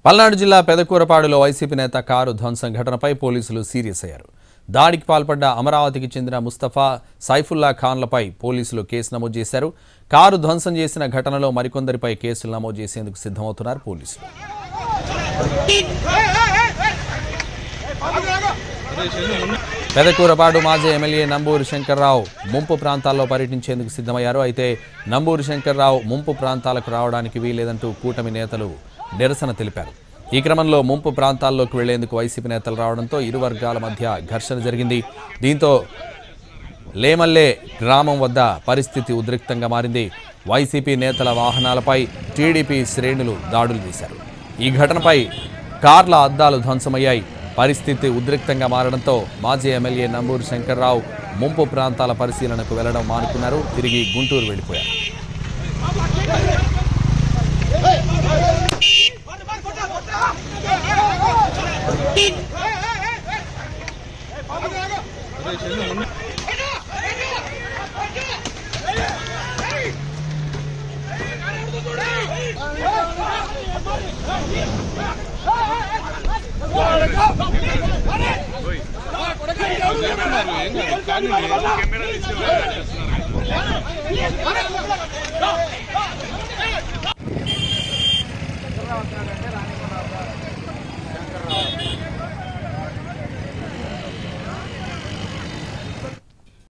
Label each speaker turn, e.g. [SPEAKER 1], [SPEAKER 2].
[SPEAKER 1] పల్నాడు జిల్లా పెదకూరపాడులో వైసీపీ నేత కారు ధ్వంసం ఘటనపై పోలీసులు సీరియస్ అయ్యారు. దాడికి పాల్పడ్డ అమరావతికి చెందిన ముస్తఫా, సైఫుల్లా ఖాన్లపై పోలీసులు కేసు నమోదు చేశారు. కారు ధ్వంసం చేసిన ఘటనలో మరికొందరిపై కేసులు నమోదు చేసేందుకు సిద్ధమవుతున్నారు పోలీసులు. పెదకూరపాడు మాజీ ఎమ్మెల్యే నంబూరి శంకర్రావు ముంపు ప్రాంతాల్లో పర్యటించేందుకు సిద్ధమయ్యారు. అయితే నంబూరి శంకర్రావు ముంపు ప్రాంతాలకు రావడానికి వీల్లేదంటూ కూటమి నేతలు నిరసన తెలిపారు. ఈ క్రమంలో ముంపు ప్రాంతాల్లోకి వెళ్లేందుకు వైసీపీ నేతలు రావడంతో ఇరు వర్గాల మధ్య ఘర్షణ జరిగింది. దీంతో లేమల్లే గ్రామం వద్ద పరిస్థితి ఉద్రిక్తంగా మారింది. వైసీపీ నేతల వాహనాలపై టీడీపీ శ్రేణులు దాడులు చేశారు. ఈ ఘటనపై కార్ల అద్దాలు ధ్వంసమయ్యాయి. పరిస్థితి ఉద్రిక్తంగా మారడంతో మాజీ ఎమ్మెల్యే నంబూరి శంకర్రావు ముంపు ప్రాంతాల పరిశీలనకు వెళ్లడం మానుకున్నారు. తిరిగి గుంటూరు వెళ్లిపోయారు.